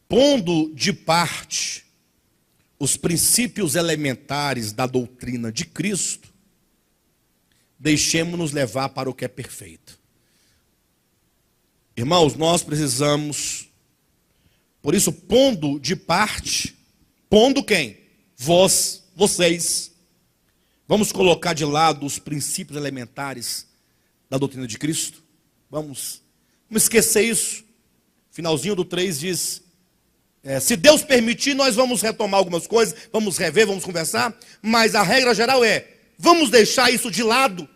Pondo de parte os princípios elementares da doutrina de Cristo, deixemos-nos levar para o que é perfeito. Irmãos, nós precisamos, por isso, pondo de parte, pondo quem? Vocês. Vamos colocar de lado os princípios elementares da doutrina de Cristo? Vamos esquecer isso. Finalzinho do 3 diz, se Deus permitir, nós vamos retomar algumas coisas, vamos rever, vamos conversar, mas a regra geral vamos deixar isso de lado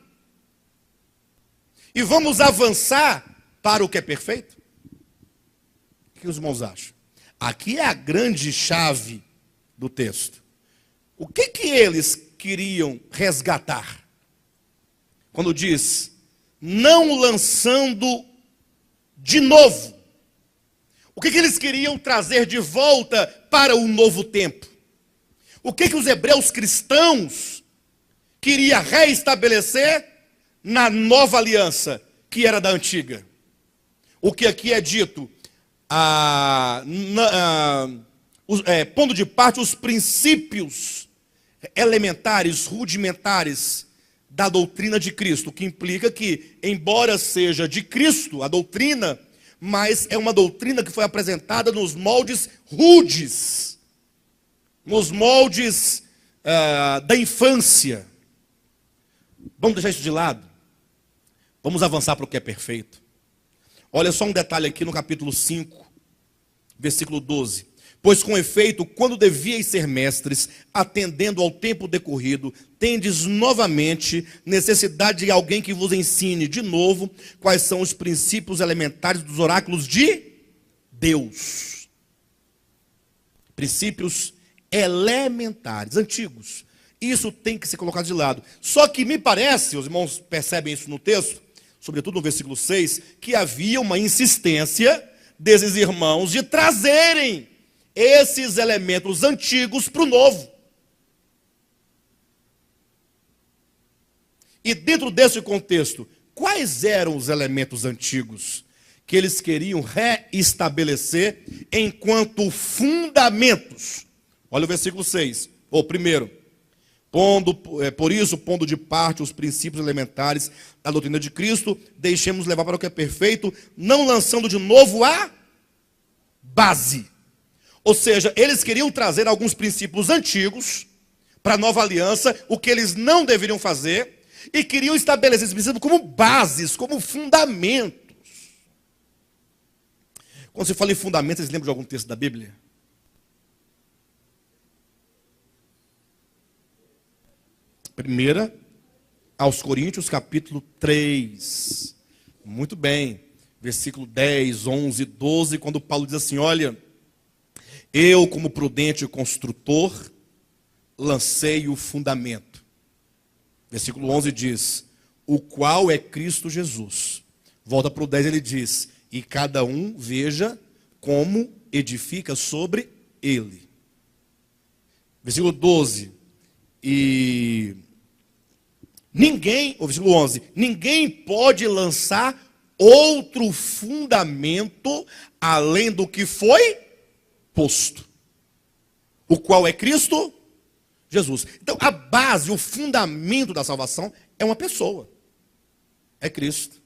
e vamos avançar para o que é perfeito? O que os irmãos acham? Aqui é a grande chave do texto. O que eles queriam resgatar? Quando diz, não lançando de novo. O que eles queriam trazer de volta para o novo tempo? O que os hebreus cristãos queriam reestabelecer na nova aliança, que era da antiga? O que aqui é dito, pondo de parte os princípios elementares, rudimentares da doutrina de Cristo, o que implica que, embora seja de Cristo a doutrina, mas é uma doutrina que foi apresentada nos moldes rudes, nos moldes da infância. Vamos deixar isso de lado. Vamos avançar para o que é perfeito. Olha só um detalhe aqui no capítulo 5, versículo 12. Pois com efeito, quando devíeis ser mestres, atendendo ao tempo decorrido, tendes novamente necessidade de alguém que vos ensine de novo quais são os princípios elementares dos oráculos de Deus. Princípios elementares, antigos. Isso tem que ser colocado de lado. Só que me parece, os irmãos percebem isso no texto, sobretudo no versículo 6, que havia uma insistência desses irmãos de trazerem esses elementos antigos para o novo. E dentro desse contexto, quais eram os elementos antigos que eles queriam reestabelecer enquanto fundamentos? Olha o versículo 6. Primeiro, por isso, pondo de parte os princípios elementares da doutrina de Cristo, deixemos levar para o que é perfeito, não lançando de novo a base. Ou seja, eles queriam trazer alguns princípios antigos para a nova aliança, o que eles não deveriam fazer, e queriam estabelecer esses princípios como bases, como fundamentos. Quando se fala em fundamentos, vocês lembram de algum texto da Bíblia? Primeira aos Coríntios, capítulo 3. Muito bem. Versículo 10, 11, 12, quando Paulo diz assim, olha, eu como prudente construtor, lancei o fundamento. Versículo 11 diz, o qual é Cristo Jesus. Volta para o 10, ele diz, e cada um veja como edifica sobre ele. Versículo 12, versículo 11, ninguém pode lançar outro fundamento além do que foi posto, o qual é Cristo Jesus. Então a base, o fundamento da salvação é uma pessoa, é Cristo.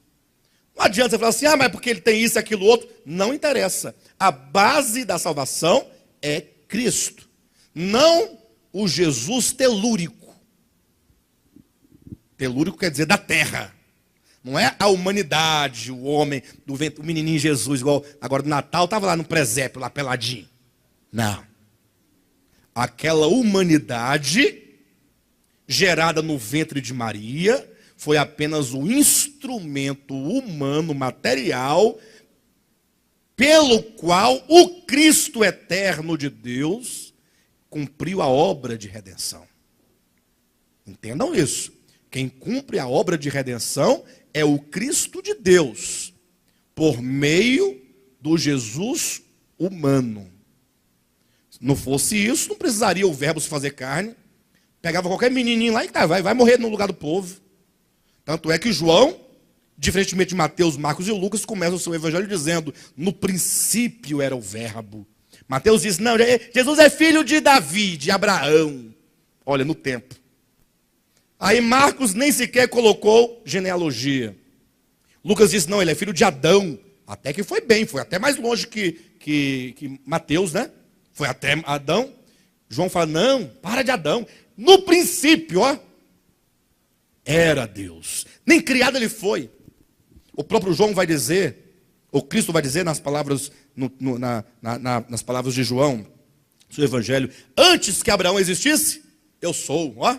Não adianta você falar assim, mas porque ele tem isso e aquilo outro. Não interessa, a base da salvação é Cristo, não o Jesus telúrico. Telúrico quer dizer da terra. Não é a humanidade, o homem, o menininho Jesus, igual agora do Natal, estava lá no presépio, lá peladinho. Não. Aquela humanidade gerada no ventre de Maria foi apenas o instrumento humano, material, pelo qual o Cristo eterno de Deus cumpriu a obra de redenção. Entendam isso. Quem cumpre a obra de redenção é o Cristo de Deus, por meio do Jesus humano. Se não fosse isso, não precisaria o verbo se fazer carne. Pegava qualquer menininho lá e vai morrer no lugar do povo. Tanto é que João, diferentemente de Mateus, Marcos e Lucas, começa o seu evangelho dizendo, no princípio era o verbo. Mateus diz, não, Jesus é filho de Davi, de Abraão. Olha, no tempo. Aí Marcos nem sequer colocou genealogia. Lucas diz, não, ele é filho de Adão. Até que foi bem, foi até mais longe que Mateus, né? Foi até Adão. João fala, não, para de Adão. No princípio, ó, era Deus. Nem criado ele foi. O próprio João vai dizer, o Cristo vai dizer nas palavras, nas palavras de João, seu evangelho, antes que Abraão existisse, eu sou, ó,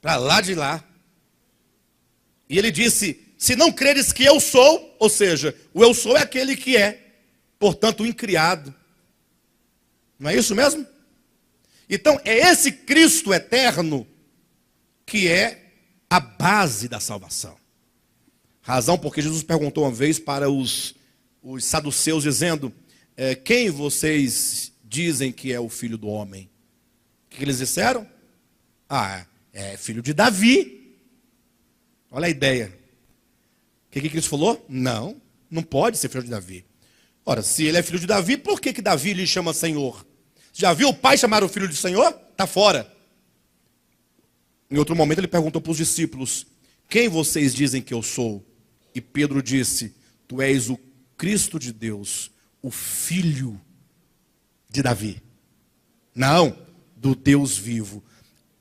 para lá de lá. E ele disse, se não creres que eu sou, ou seja, o eu sou é aquele que é, portanto, o incriado. Não é isso mesmo? Então, é esse Cristo eterno que é a base da salvação. Razão porque Jesus perguntou uma vez para os saduceus, dizendo, quem vocês dizem que é o filho do homem? O que eles disseram? É filho de Davi. Olha a ideia. O que Cristo falou? Não, não pode ser filho de Davi. Ora, se ele é filho de Davi, por que Davi lhe chama Senhor? Já viu o pai chamar o filho de Senhor? Está fora. Em outro momento ele perguntou para os discípulos, quem vocês dizem que eu sou? E Pedro disse, tu és o Cristo de Deus, o filho de Davi. Não, do Deus vivo.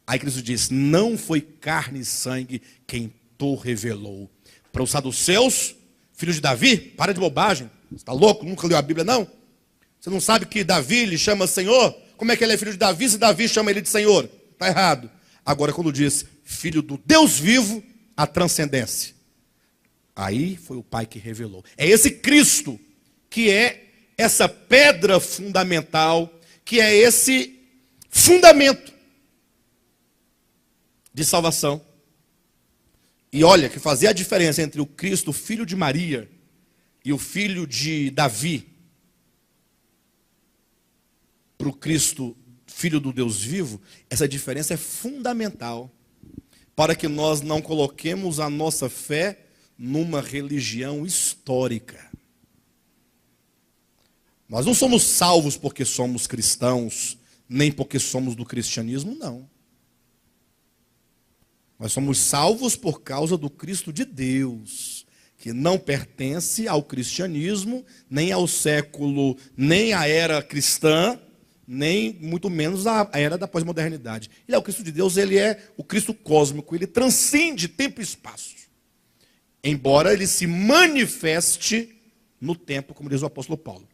Aí Cristo disse, não foi carne e sangue quem tu revelou. Para os saduceus, filho de Davi, para de bobagem. Você está louco? Nunca leu a Bíblia, não? Você não sabe que Davi lhe chama Senhor? Como é que ele é filho de Davi se Davi chama ele de Senhor? Está errado. Agora, quando diz filho do Deus vivo, a transcendência. Aí foi o Pai que revelou. É esse Cristo que é essa pedra fundamental, que é esse fundamento de salvação. E olha, que fazia a diferença entre o Cristo, filho de Maria, e o filho de Davi, para o Cristo, filho do Deus vivo, essa diferença é fundamental para que nós não coloquemos a nossa fé numa religião histórica. Nós não somos salvos porque somos cristãos, nem porque somos do cristianismo, não. Nós somos salvos por causa do Cristo de Deus, que não pertence ao cristianismo, nem ao século, nem à era cristã, nem muito menos à era da pós-modernidade. Ele é o Cristo de Deus, ele é o Cristo cósmico, ele transcende tempo e espaço. Embora ele se manifeste no tempo, como diz o apóstolo Paulo.